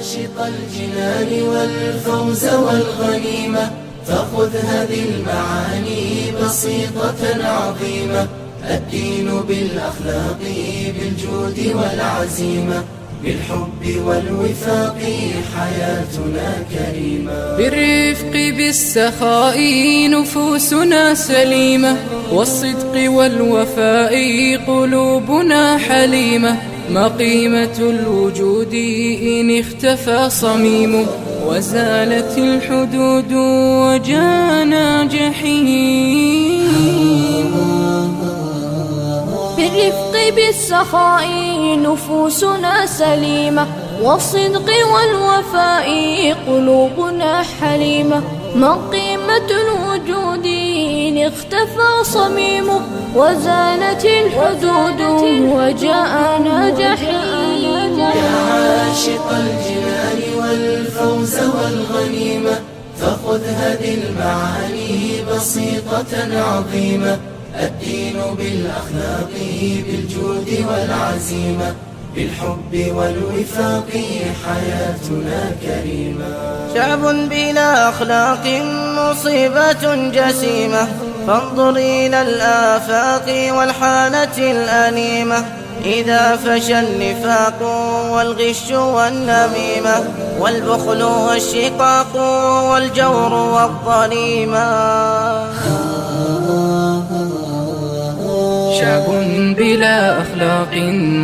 عاشق الجنان والفوز والغنيمة، فخذ هذه المعاني بسيطة عظيمة. الدين بالأخلاق بالجود والعزيمة، بالحب والوفاق حياتنا كريمة. بالرفق بالسخاء نفوسنا سليمة، والصدق والوفاء قلوبنا حليمة. ما قيمة الوجود إن اختفى صميمه، وزالت الحدود وجانا جحيم. بالرفق بالسخاء نفوسنا سليمة، والصدق والوفاء قلوبنا حليمة. ما قيمة الوجود إن اختفى صميمه، وزالت الحدود وجاءنا جحيم. يا عاشق الجنان والفوز والغنيمة، فخذ هذه المعاني بسيطة عظيمة. الدين بالأخلاق بالجود والعزيمة، بالحب والوفاق حياتنا كريمة. شعب بلا أخلاق مصيبة جسيمة، فانظر إلى الآفاق والحالة الأليمة. إذا فشى النفاق والغش والنميمة، والبخل والشقاق والجور والظليمة. شعب بلا أخلاق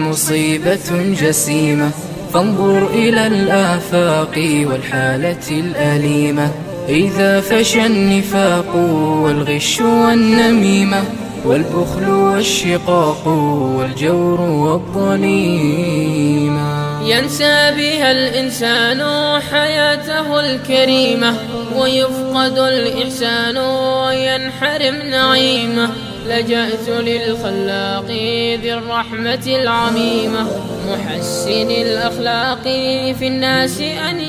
مصيبة جسيمة، فانظر إلى الآفاق والحالة الأليمة. إذا فشى النفاق والغش والنميمة، والبخل والشقاق والجور والظليمة. ينسى بها الإنسان حياته الكريمة، ويفقد الإحسان وينحرم نعيمه. لجأت للخلاق ذي الرحمة العميمة، محسن الأخلاق في الناس أن